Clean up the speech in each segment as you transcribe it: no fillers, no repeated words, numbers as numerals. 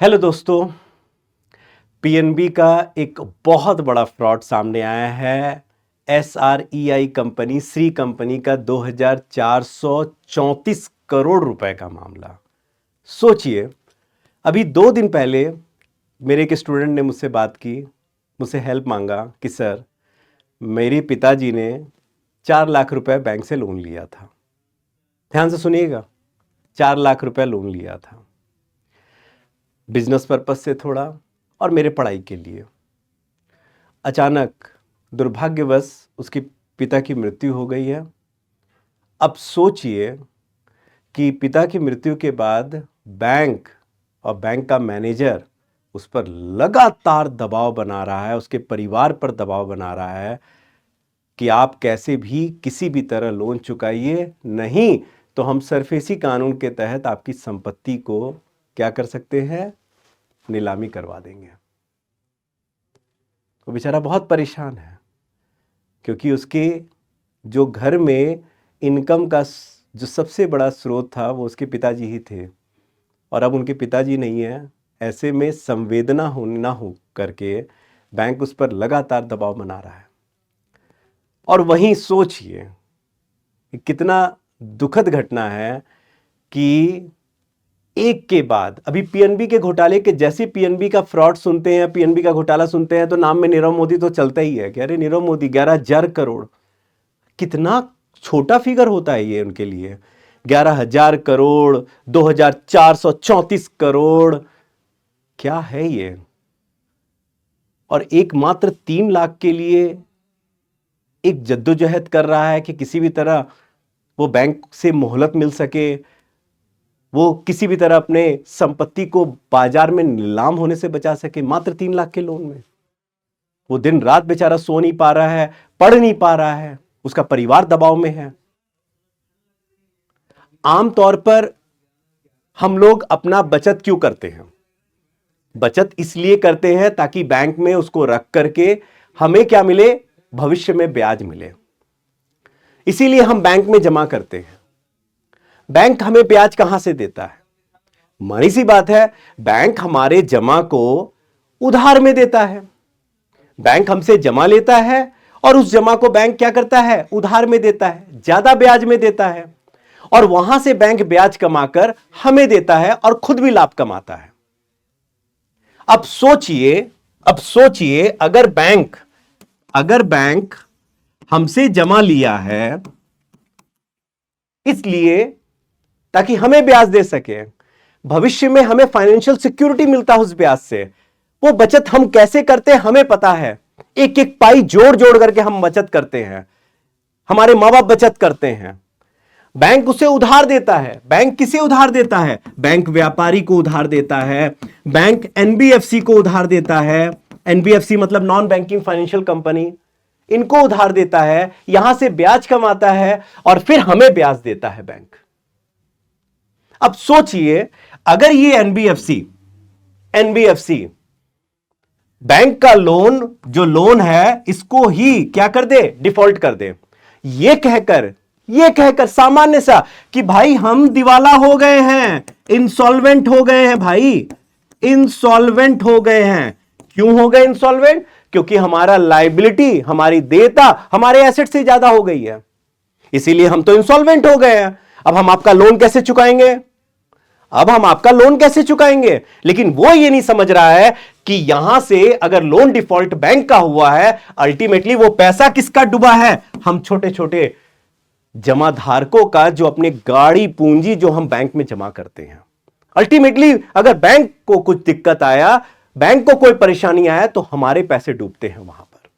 Hello दोस्तों। PNB का एक बहुत बड़ा फ्रॉड सामने आया है। एसआरईआई कंपनी श्री कंपनी का 2434 करोड़ रुपए का मामला। सोचिए, अभी 2 दिन पहले मेरे एक स्टूडेंट ने मुझसे बात की, मुझसे हेल्प मांगा कि सर मेरे पिताजी ने 4 लाख रुपए बैंक से लोन लिया था। ध्यान से सुनिएगा, 4 लाख रुपए लोन लिया था बिजनेस पर्पस से थोड़ा और मेरे पढ़ाई के लिए। अचानक दुर्भाग्यवश उसके पिता की मृत्यु हो गई है। अब सोचिए कि पिता की मृत्यु के बाद बैंक और बैंक का मैनेजर उस पर लगातार दबाव बना रहा है, उसके परिवार पर दबाव बना रहा है कि आप कैसे भी किसी भी तरह लोन चुकाइए, नहीं तो हम सरफेसी कानून के तहत आपकी संपत्ति को क्या कर सकते हैं, नीलामी करवा देंगे। वो बेचारा बहुत परेशान है क्योंकि उसके जो घर में इनकम का जो सबसे बड़ा स्रोत था वो उसके पिताजी ही थे और अब उनके पिताजी नहीं है। ऐसे में संवेदना ना हो करके बैंक उस पर लगातार दबाव बना रहा है। और वहीं सोचिए कितना दुखद घटना है कि एक के बाद अभी पीएनबी के घोटाले के, जैसे पीएनबी का फ्रॉड सुनते हैं, पीएनबी का घोटाला सुनते हैं तो नाम में नीरव मोदी तो चलता ही है कि अरे नीरव मोदी 11,000 करोड़, कितना छोटा फिगर होता है ये उनके लिए। 11,000 करोड़, 2,434 करोड़, क्या है ये। और एक मात्र 3 लाख के लिए एक जद्दोजहद कर रहा है कि किसी भी तरह वो बैंक से मोहलत मिल सके, वो किसी भी तरह अपने संपत्ति को बाजार में नीलाम होने से बचा सके। मात्र 3 लाख के लोन में वो दिन रात बेचारा सो नहीं पा रहा है, पढ़ नहीं पा रहा है, उसका परिवार दबाव में है। आमतौर पर हम लोग अपना बचत क्यों करते हैं? बचत इसलिए करते हैं ताकि बैंक में उसको रख करके हमें क्या मिले, भविष्य में ब्याज मिले। इसीलिए हम बैंक में जमा करते हैं। बैंक हमें ब्याज कहां से देता है? मानी सी बात है, बैंक हमारे जमा को उधार में देता है। बैंक हमसे जमा लेता है और उस जमा को बैंक क्या करता है, उधार में देता है, ज्यादा ब्याज में देता है और वहां से बैंक ब्याज कमाकर हमें देता है और खुद भी लाभ कमाता है। अब सोचिए अगर बैंक हमसे जमा लिया है इसलिए ताकि हमें ब्याज दे सके, भविष्य में हमें फाइनेंशियल सिक्योरिटी मिलता है उस ब्याज से। वो बचत हम कैसे करते हैं हमें पता है, एक एक पाई जोड़ जोड़ करके हम बचत करते हैं, हमारे मां बाप बचत करते हैं। बैंक उसे उधार देता है। बैंक किसे उधार देता है? बैंक व्यापारी को उधार देता है, बैंक एनबीएफसी को उधार देता है, एनबीएफसी मतलब नॉन बैंकिंग फाइनेंशियल कंपनी, इनको उधार देता है, यहां से ब्याज कमाता है और फिर हमें ब्याज देता है बैंक। अब सोचिए, अगर ये एनबीएफसी बैंक का जो लोन है इसको ही क्या कर दे, डिफॉल्ट कर दे, ये कहकर सामान्य सा कि भाई हम दिवाला हो गए हैं, इंसॉल्वेंट हो गए हैं, भाई इंसॉल्वेंट हो गए हैं। क्यों हो गए इंसॉल्वेंट? क्योंकि हमारा लायबिलिटी, हमारी देयता हमारे एसेट से ज्यादा हो गई है, इसीलिए हम तो इंसॉल्वेंट हो गए हैं। अब हम आपका लोन कैसे चुकाएंगे? लेकिन वो ये नहीं समझ रहा है कि यहां से अगर लोन डिफॉल्ट बैंक का हुआ है, अल्टीमेटली वो पैसा किसका डूबा है? हम छोटे छोटे जमाधारकों का, जो अपने गाड़ी पूंजी जो हम बैंक में जमा करते हैं। अल्टीमेटली अगर बैंक को कुछ दिक्कत आया, बैंक को कोई परेशानी आया तो हमारे पैसे डूबते हैं वहां पर।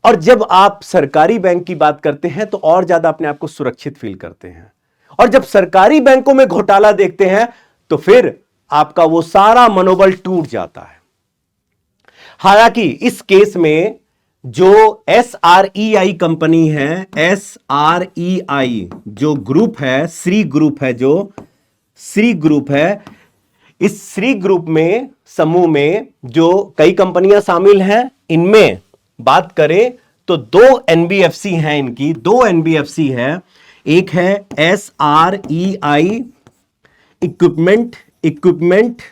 और जब आप सरकारी बैंक की बात करते हैं तो और ज्यादा अपने आप को सुरक्षित फील करते हैं, और जब सरकारी बैंकों में घोटाला देखते हैं तो फिर आपका वो सारा मनोबल टूट जाता है। हालांकि इस केस में जो एसआरईआई कंपनी है, एसआरईआई जो ग्रुप है, श्री ग्रुप है, इस श्री ग्रुप में, समूह में जो कई कंपनियां शामिल हैं, इनमें बात करें तो 2 एनबीएफसी हैं, इनकी 2 एनबीएफसी है। एक है SREI equipment equipment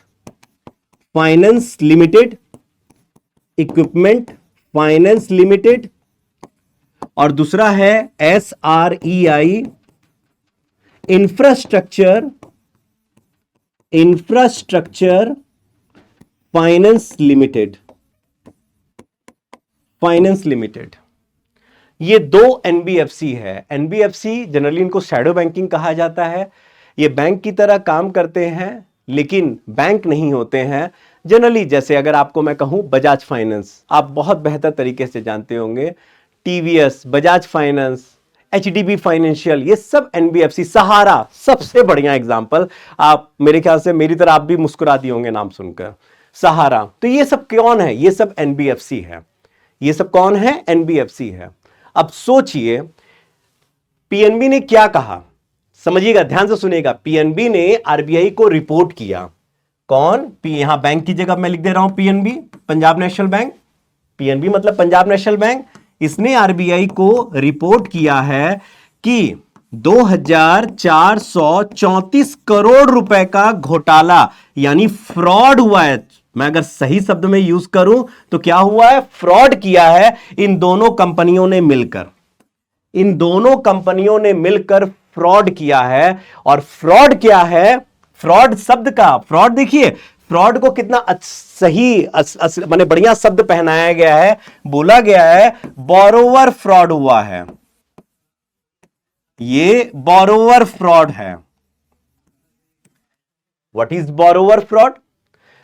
finance limited, equipment finance limited, और दूसरा है SREI, infrastructure finance limited, finance limited. ये दो एनबीएफसी है। एनबीएफसी जनरली इनको शैडो बैंकिंग कहा जाता है। ये बैंक की तरह काम करते हैं लेकिन बैंक नहीं होते हैं। जनरली जैसे अगर आपको मैं कहूं बजाज फाइनेंस, आप बहुत बेहतर तरीके से जानते होंगे, TVS, Bajaj finance, HDB financial, ये सब एनबीएफसी, सहारा सबसे बढ़िया एग्जांपल। आप मेरे ख्याल से मेरी तरह आप भी मुस्कुरा दिए होंगे नाम सुनकर, सहारा। तो ये सब कौन है? ये सब एनबीएफसी है। ये सब कौन है? एनबीएफसी है। अब सोचिए पीएनबी ने क्या कहा, समझिएगा, ध्यान से सुनिएगा। पीएनबी ने आरबीआई को रिपोर्ट किया। कौन? यहां बैंक की जगह मैं लिख दे रहा हूं PNB, Punjab national bank. PNB मतलब पंजाब नेशनल बैंक। इसने आरबीआई को रिपोर्ट किया है कि 2434 करोड़ रुपए का घोटाला यानी फ्रॉड हुआ है। मैं अगर सही शब्द में यूज करूं तो क्या हुआ है? फ्रॉड किया है इन दोनों कंपनियों ने मिलकर। इन दोनों कंपनियों ने मिलकर फ्रॉड किया है। और फ्रॉड क्या है? फ्रॉड शब्द का, फ्रॉड देखिए, फ्रॉड को कितना सही माने बढ़िया शब्द पहनाया गया है। बोला गया है बोरोवर फ्रॉड हुआ है, ये बोरोवर फ्रॉड है। What is borrower fraud?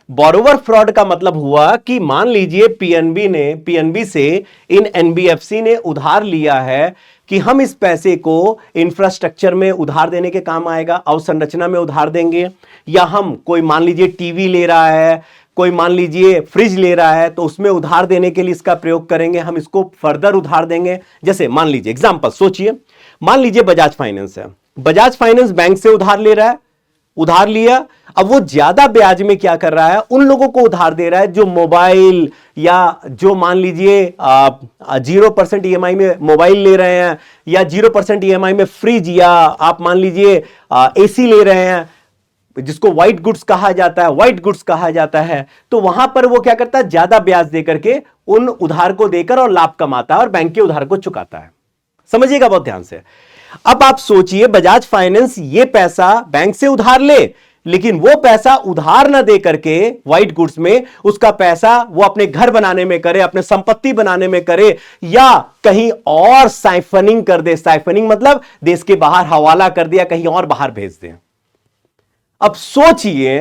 Borrower fraud का मतलब हुआ कि मान लीजिए पीएनबी से इन एनबीएफसी ने उधार लिया है कि हम इस पैसे को इंफ्रास्ट्रक्चर में उधार देने के काम आएगा, अवसंरचना में उधार देंगे, या हम कोई मान लीजिए टीवी ले रहा है, कोई मान लीजिए फ्रिज ले रहा है, तो उसमें उधार देने के लिए इसका प्रयोग करेंगे, हम इसको फर्दर उधार देंगे। जैसे मान लीजिए एग्जांपल सोचिए, मान लीजिए बजाज फाइनेंस है, बजाज फाइनेंस बैंक से उधार ले रहा है, उधार लिया, अब वो ज्यादा ब्याज में क्या कर रहा है? उन लोगों को उधार दे रहा है जो मोबाइल या जो मान लीजिए 0% ईएमआई में मोबाइल ले रहे हैं, या 0% ईएमआई में फ्रिज, या आप मान लीजिए एसी ले रहे हैं, जिसको व्हाइट गुड्स कहा जाता है, व्हाइट गुड्स कहा जाता है। तो वहां पर वो क्या करता है? ज्यादा ब्याज देकर के उन उधार को देकर और लाभ कमाता है और बैंक के उधार को चुकाता है। समझिएगा बहुत ध्यान से। अब आप सोचिए बजाज फाइनेंस ये पैसा बैंक से उधार ले, लेकिन वो पैसा उधार ना दे करके व्हाइट गुड्स में, उसका पैसा वो अपने घर बनाने में करे, अपने संपत्ति बनाने में करे, या कहीं और साइफनिंग कर दे। साइफनिंग मतलब देश के बाहर हवाला कर दिया, कहीं और बाहर भेज दे। अब सोचिए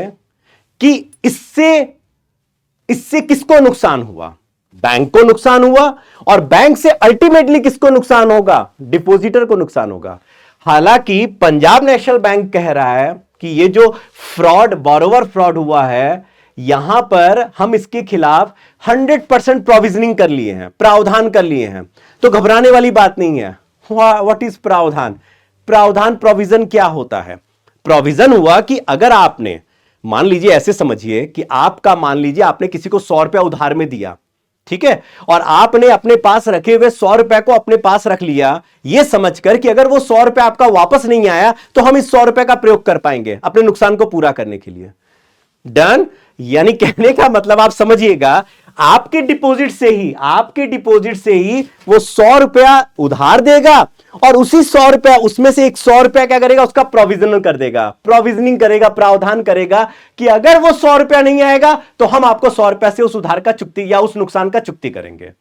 कि इससे किसको नुकसान हुआ? बैंक को नुकसान हुआ, और बैंक से अल्टीमेटली किसको नुकसान होगा? डिपॉजिटर को नुकसान होगा। हालांकि पंजाब नेशनल बैंक कह रहा है कि ये जो फ्रॉड, बोरोवर फ्रॉड हुआ है, यहां पर हम इसके खिलाफ 100% प्रोविजनिंग कर लिए हैं, प्रावधान कर लिए हैं, तो घबराने वाली बात नहीं है। व्हाट इज प्रावधान? प्रावधान, प्रोविजन क्या होता है? प्रोविजन हुआ कि अगर आपने, मान लीजिए ऐसे समझिए कि आपका, मान लीजिए आपने किसी को 100 रुपया उधार में दिया, ठीक है, और आपने अपने पास रखे हुए 100 रुपए को अपने पास रख लिया, यह समझकर कि अगर वो 100 रुपए आपका वापस नहीं आया तो हम इस 100 रुपए का प्रयोग कर पाएंगे अपने नुकसान को पूरा करने के लिए। डन? यानी कहने का मतलब आप समझिएगा, आपके डिपॉजिट से ही वो 100 रुपया उधार देगा, और उसी 100 रुपया, उसमें से एक 100 रुपया क्या करेगा? उसका प्रोविजन कर देगा, प्रोविजनिंग करेगा, प्रावधान करेगा कि अगर वो 100 रुपया नहीं आएगा तो हम आपको 100 रुपया से उस उधार का चुकती या उस नुकसान का चुकती करेंगे।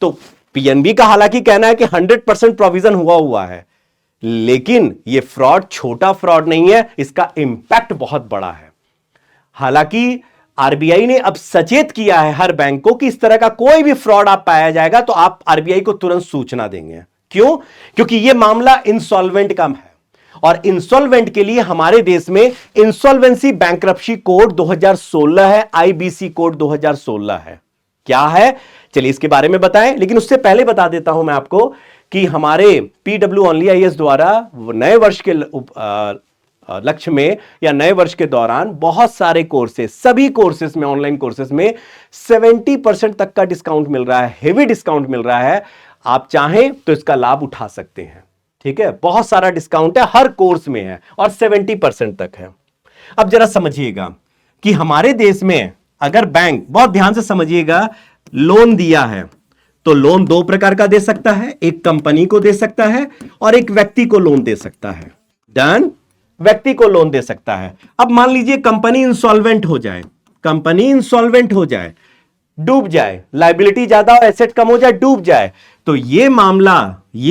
तो पीएनबी का हालांकि कहना है कि 100% प्रोविजन हुआ है, लेकिन ये फ्रॉड छोटा फ्रॉड नहीं है, इसका इंपैक्ट बहुत बड़ा है। हालांकि आरबीआई ने अब सचेत किया है हर बैंक को कि इस तरह का कोई भी फ्रॉड आप पाया जाएगा तो आप आरबीआई को तुरंत सूचना देंगे। क्यों? क्योंकि यह मामला इंसॉल्वेंट का है, और इंसॉल्वेंट के लिए हमारे देश में इंसॉल्वेंसी बैंक्रप्सी कोड 2016 है, आईबीसी कोड 2016 है। क्या है? चलिए इसके बारे में बताएं, लेकिन उससे पहले बता देता हूं मैं आपको कि हमारे पीडब्ल्यू ओनली आईएएस द्वारा नए वर्ष के लक्ष्य में या नए वर्ष के दौरान बहुत सारे कोर्सेज, सभी कोर्सेज में, ऑनलाइन कोर्सेज में 70% तक का डिस्काउंट मिल रहा है, हेवी डिस्काउंट मिल रहा है। आप चाहें तो इसका लाभ उठा सकते हैं। ठीक है, बहुत सारा डिस्काउंट है, हर कोर्स में है, और 70% तक है। अब जरा समझिएगा कि हमारे देश में अगर बैंक, बहुत ध्यान से समझिएगा, लोन दिया है तो लोन दो प्रकार का दे सकता है, एक कंपनी को दे सकता है और एक व्यक्ति को लोन दे सकता है। डन, व्यक्ति को लोन दे सकता है। अब मान लीजिए कंपनी इंसॉल्वेंट हो जाए, कंपनी इंसॉल्वेंट हो जाए, डूब जाए, लायबिलिटी ज्यादा और एसेट कम हो जाए, डूब जाए, तो ये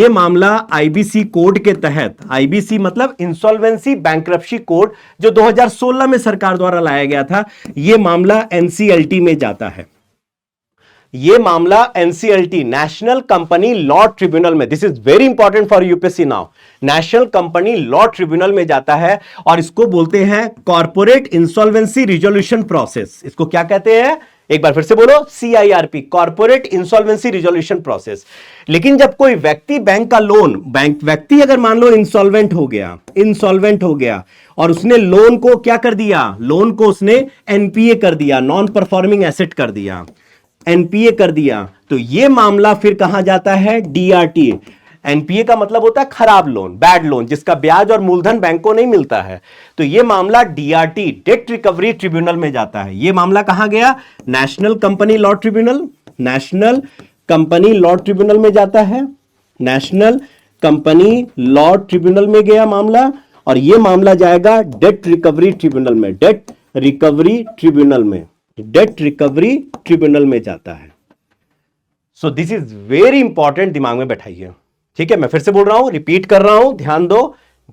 मामला आईबीसी कोड के तहत, आईबीसी मतलब इंसॉल्वेंसी बैंक्रप्सी कोड जो 2016 में सरकार द्वारा लाया गया था, यह मामला एनसीएलटी में जाता है। यह मामला NCLT, national company law tribunal में, this is very important for UPSC now, national company law tribunal में जाता है और इसको बोलते हैं कॉर्पोरेट इंसॉल्वेंसी रिजोल्यूशन प्रोसेस। इसको क्या कहते हैं, एक बार फिर से बोलो, CIRP, corporate insolvency resolution process. लेकिन जब कोई व्यक्ति बैंक का लोन, व्यक्ति अगर मान लो इंसॉल्वेंट हो गया और उसने लोन को क्या कर दिया, लोन को उसने एनपीए कर दिया, नॉन परफॉर्मिंग एसेट कर दिया, एनपीए कर दिया, तो यह मामला फिर कहां जाता है, डीआरटी। एनपीए का मतलब होता है खराब लोन, बैड लोन, जिसका ब्याज और मूलधन बैंक को नहीं मिलता है, तो यह मामला डीआरटी, डेट रिकवरी ट्रिब्यूनल में जाता है। यह मामला कहां गया, national company law tribunal, national company law tribunal में जाता है, नेशनल कंपनी लॉ ट्रिब्यूनल में गया मामला, और यह मामला जाएगा डेट रिकवरी ट्रिब्यूनल में, डेट रिकवरी ट्रिब्यूनल में, डेट रिकवरी ट्रिब्यूनल में जाता है। So this is very important, दिमाग में बैठाइए, ठीक है। मैं फिर से बोल रहा हूं, रिपीट कर रहा हूं, ध्यान दो।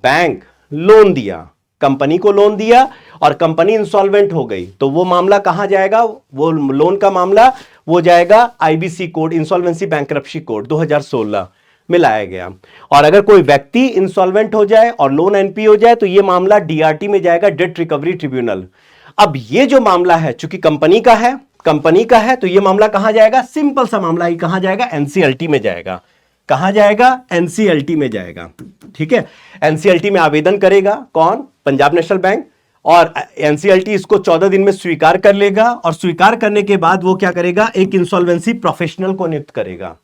बैंक लोन दिया, कंपनी को लोन दिया और कंपनी इंसॉल्वेंट हो गई, तो वो मामला कहां जाएगा, वो लोन का मामला वो जाएगा IBC code, insolvency bankruptcy code 2016 में लाया गया। और अगर कोई व्यक्ति इंसॉल्वेंट हो जाए और लोन एनपी हो जाए तो ये मामला डीआरटी में जाएगा, डेट रिकवरी ट्रिब्यूनल। अब ये जो मामला है चूंकि कंपनी का है तो ये मामला कहां जाएगा, सिंपल सा मामला ही, कहां जाएगा, एनसीएलटी में जाएगा। कहां जाएगा, एनसीएलटी में जाएगा, ठीक है। एनसीएलटी में आवेदन करेगा कौन, पंजाब नेशनल बैंक, और एनसीएलटी इसको 14 दिन में स्वीकार कर लेगा, और स्वीकार करने के बाद वो क्या करेगा, एक इंसॉल्वेंसी प्रोफेशनल को नियुक्त करेगा।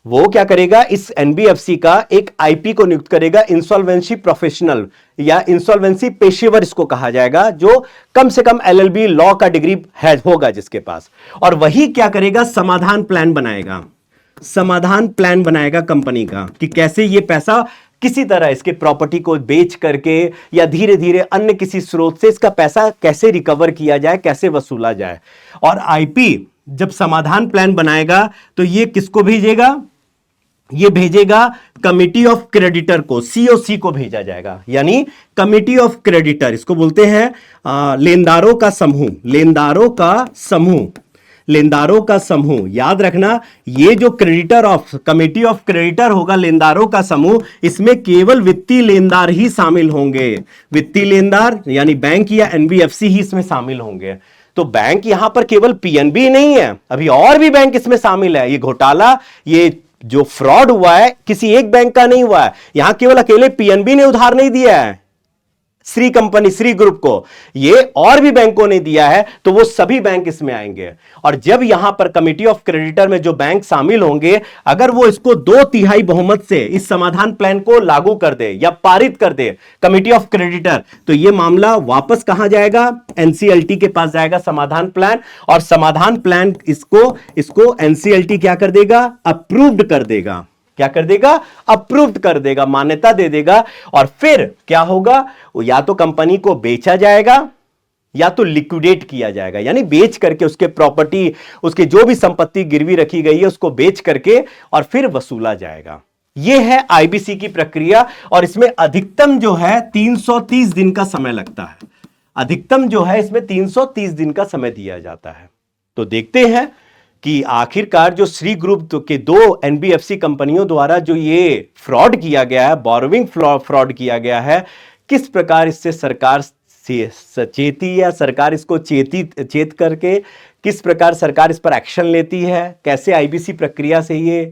वो क्या करेगा, इस एनबीएफसी का एक आईपी को नियुक्त करेगा, इंसॉल्वेंसी प्रोफेशनल या इंसॉल्वेंसी पेशेवर इसको कहा जाएगा, जो कम से कम एलएलबी लॉ का डिग्री है होगा जिसके पास। और वही क्या करेगा, समाधान प्लान बनाएगा, समाधान प्लान बनाएगा कंपनी का कि कैसे ये पैसा किसी तरह इसके प्रॉपर्टी को बेच करके या धीरे धीरे अन्य किसी स्रोत से इसका पैसा कैसे रिकवर किया जाए, कैसे वसूला जाए। और आईपी जब समाधान प्लान बनाएगा तो ये किसको भेजेगा, ये भेजेगा कमिटी ऑफ क्रेडिटर को, सीओसी को भेजा जाएगा, यानी कमिटी ऑफ क्रेडिटर, इसको बोलते हैं लेनदारों का समूह, लेनदारों का समूह। याद रखना, ये जो creditor of, committee of creditor होगा, लेनदारों का समूह, इसमें केवल वित्तीय लेनदार ही शामिल होंगे, वित्तीय लेनदार यानी बैंक या एनबीएफसी ही इसमें शामिल होंगे। तो बैंक यहां पर केवल पीएनबी नहीं है, अभी और भी बैंक इसमें शामिल है। ये घोटाला, ये जो फ्रॉड हुआ है किसी एक बैंक का नहीं हुआ है, यहां केवल अकेले पीएनबी ने उधार नहीं दिया है श्री कंपनी, श्री ग्रुप को, ये और भी बैंकों ने दिया है, तो वो सभी बैंक इसमें आएंगे। और जब यहां पर कमिटी ऑफ क्रेडिटर में जो बैंक शामिल होंगे, अगर वो इसको 2/3 बहुमत से इस समाधान प्लान को लागू कर दे या पारित कर दे कमिटी ऑफ क्रेडिटर, तो ये मामला वापस कहां जाएगा, एनसीएलटी के पास जाएगा समाधान प्लान, और समाधान प्लान इसको एनसीएलटी क्या कर देगा, अप्रूव्ड कर देगा। क्या कर देगा, अप्रूव्ड कर देगा, मान्यता दे देगा। और फिर क्या होगा, या तो कंपनी को बेचा जाएगा या तो लिक्विडेट किया जाएगा, यानी बेच करके उसके प्रॉपर्टी, उसके जो भी संपत्ति गिरवी रखी गई है उसको बेच करके और फिर वसूला जाएगा। यह है आईबीसी की प्रक्रिया, और इसमें अधिकतम जो है 330 दिन का समय लगता है, अधिकतम जो है इसमें 330 दिन का समय दिया जाता है। तो देखते हैं कि आखिरकार जो श्री ग्रुप के 2 एनबीएफसी कंपनियों द्वारा जो ये फ्रॉड किया गया है, बोरोविंग फ्रॉड किया गया है, किस प्रकार इससे सरकार सचेती या सरकार इसको चेत करके किस प्रकार सरकार इस पर एक्शन लेती है, कैसे आईबीसी प्रक्रिया से ये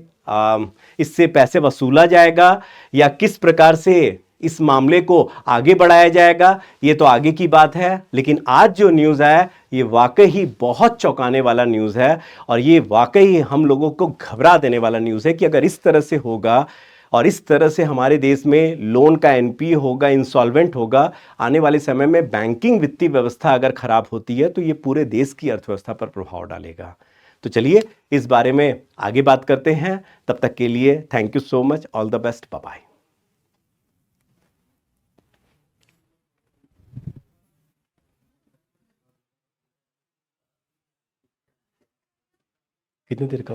इससे पैसे वसूला जाएगा, या किस प्रकार से इस मामले को आगे बढ़ाया जाएगा, ये तो आगे की बात है। लेकिन आज जो न्यूज़ है ये वाकई ही बहुत चौंकाने वाला न्यूज़ है, और ये वाकई हम लोगों को घबरा देने वाला न्यूज़ है कि अगर इस तरह से होगा और इस तरह से हमारे देश में लोन का एनपी होगा, इंसॉल्वेंट होगा, आने वाले समय में बैंकिंग वित्तीय व्यवस्था अगर खराब होती है तो ये पूरे देश की अर्थव्यवस्था पर प्रभाव डालेगा। तो चलिए इस बारे में आगे बात करते हैं। तब तक के लिए thank you so much, all the best, bye bye. कितनी देर का